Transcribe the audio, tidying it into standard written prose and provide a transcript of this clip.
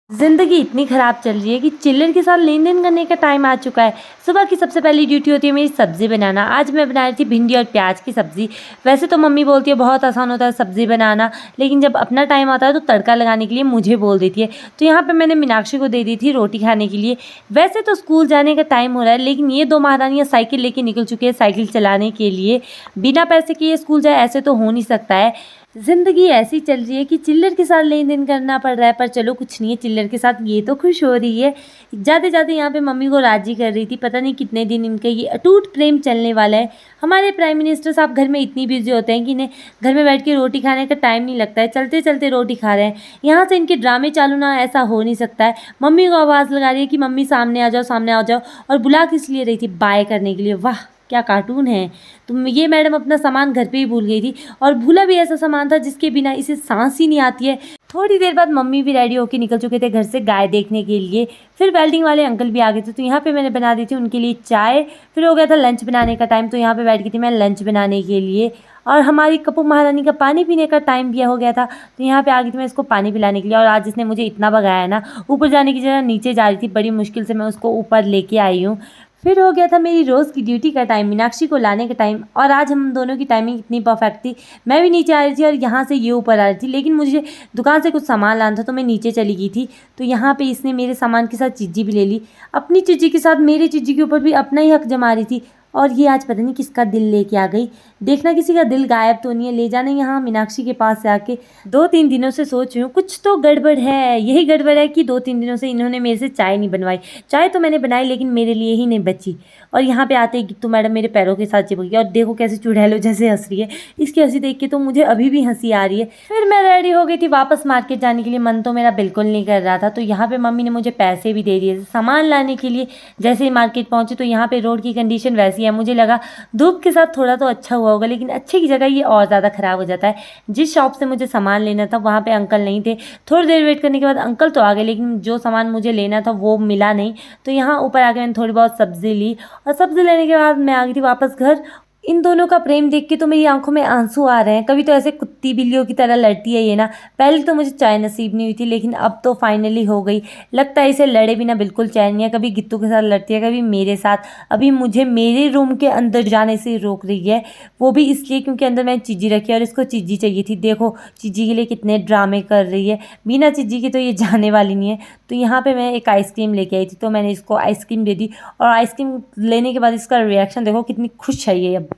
ज़िंदगी इतनी ख़राब चल रही है कि चिल्लर के साथ लेन-देन करने का टाइम आ चुका है। सुबह की सबसे पहली ड्यूटी होती है मेरी सब्ज़ी बनाना। आज मैं बना रही थी भिंडी और प्याज की सब्ज़ी। वैसे तो मम्मी बोलती है बहुत आसान होता है सब्ज़ी बनाना, लेकिन जब अपना टाइम आता है तो तड़का लगाने के लिए मुझे बोल देती है। तो यहाँ पे मैंने मीनाक्षी को दे दी थी रोटी खाने के लिए। वैसे तो स्कूल जाने का टाइम हो रहा है, लेकिन ये 2 महारानियाँ साइकिल लेके निकल चुकी है साइकिल चलाने के लिए। बिना पैसे के ये स्कूल जाए ऐसे तो हो नहीं सकता है। ज़िंदगी ऐसी चल रही है कि चिल्लर के साथ लेन-देन करना पड़ रहा है, पर चलो कुछ नहीं है, चिल्लर के साथ ये तो खुश हो रही है। जाते-जाते यहाँ पे मम्मी को राज़ी कर रही थी, पता नहीं कितने दिन इनका ये अटूट प्रेम चलने वाला है। हमारे प्राइम मिनिस्टर साहब घर में इतनी बिज़ी होते हैं कि इन्हें घर में बैठ के रोटी खाने का टाइम नहीं लगता है, चलते-चलते रोटी खा रहे हैं। यहाँ से इनके ड्रामे चालू ना ऐसा हो नहीं सकता है। मम्मी को आवाज़ लगा रही है कि मम्मी सामने आ जाओ, सामने आ जाओ, और बुला किस लिए रही थी? बाय करने के लिए। वाह! क्या कार्टून है। तो ये मैडम अपना सामान घर पे ही भूल गई थी, और भूला भी ऐसा सामान था जिसके बिना इसे सांस ही नहीं आती है। थोड़ी देर बाद मम्मी भी रेडी होकर निकल चुके थे घर से गाय देखने के लिए। फिर वेल्डिंग वाले अंकल भी आ गए थे, तो यहाँ पे मैंने बना दी थी उनके लिए चाय। फिर हो गया था लंच बनाने का टाइम, तो यहाँ पे बैठ गई थी मैं लंच बनाने के लिए। और हमारी कप्पू महारानी का पानी पीने का टाइम भी हो गया था, तो यहाँ पे आ गई थी मैं इसको पानी पिलाने के लिए। और आज इसने मुझे इतना भगाया ना, ऊपर जाने की जगह नीचे जा रही थी, बड़ी मुश्किल से मैं उसको ऊपर लेके आई हूँ। फिर हो गया था मेरी रोज़ की ड्यूटी का टाइम, मीनाक्षी को लाने का टाइम, और आज हम दोनों की टाइमिंग इतनी परफेक्ट थी। मैं भी नीचे आ रही थी और यहाँ से ये ऊपर आ रही थी, लेकिन मुझे दुकान से कुछ सामान लाना था तो मैं नीचे चली गई थी। तो यहाँ पे इसने मेरे सामान के साथ चीज़ी भी ले ली। अपनी चीज़ी के साथ मेरी चीज़ी के ऊपर भी अपना ही हक जमा रही थी। और ये आज पता नहीं किसका दिल लेके आ गई। देखना किसी का दिल गायब तो नहीं है, ले जाना यहाँ मीनाक्षी के पास से आके। 2-3 दिनों से सोच रही हूँ कुछ तो गड़बड़ है। यही गड़बड़ है कि 2-3 दिनों से इन्होंने मेरे से चाय नहीं बनवाई। चाय तो मैंने बनाई, लेकिन मेरे लिए ही नहीं बची। और यहाँ पे आते ही गिट्टू मैडम मेरे पैरों के साथ चिपक गई, और देखो कैसे चुड़ैलों जैसे हंस रही है। इसकी हंसी देख के तो मुझे अभी भी हंसी आ रही है। फिर मैं रेडी हो गई थी वापस मार्केट जाने के लिए। मन तो मेरा बिल्कुल नहीं कर रहा था, तो यहाँ पे मम्मी ने मुझे पैसे भी दे दिए थे सामान लाने के लिए। जैसे ही मार्केट पहुंचे तो यहाँ पे रोड की कंडीशन वैसी है, मुझे लगा धूप के साथ थोड़ा तो अच्छा हुआ होगा, लेकिन अच्छे की जगह ये और ज़्यादा ख़राब हो जाता है। जिस शॉप से मुझे सामान लेना था वहाँ पे अंकल नहीं थे। थोड़ी देर वेट करने के बाद अंकल तो आ गए, लेकिन जो सामान मुझे लेना था वो मिला नहीं। तो यहाँ ऊपर आके मैंने थोड़ी बहुत सब्ज़ी ली, और सब्ज़ी लेने के बाद मैं आ गई थी वापस घर। इन दोनों का प्रेम देख के तो मेरी आंखों में आंसू आ रहे हैं। कभी तो ऐसे कुत्ती बिल्लियों की तरह लड़ती है ये ना। पहले तो मुझे चाय नसीब नहीं हुई थी, लेकिन अब तो फाइनली हो गई। लगता है इसे लड़े बिना बिल्कुल चैन नहीं है। कभी गित्तू के साथ लड़ती है, कभी मेरे साथ। अभी मुझे मेरे रूम के अंदर जाने से रोक रही है, वो भी इसलिए क्योंकि अंदर मैंने चीज़ी रखी है और इसको चीज़ी चाहिए थी। देखो चीज़ी के लिए कितने ड्रामे कर रही है। बिना चीज़ी के तो ये जाने वाली नहीं है। तो यहाँ पे मैं एक आइसक्रीम लेके आई थी, तो मैंने इसको आइसक्रीम दे दी, और आइसक्रीम लेने के बाद इसका रिएक्शन देखो, कितनी खुश है ये अब।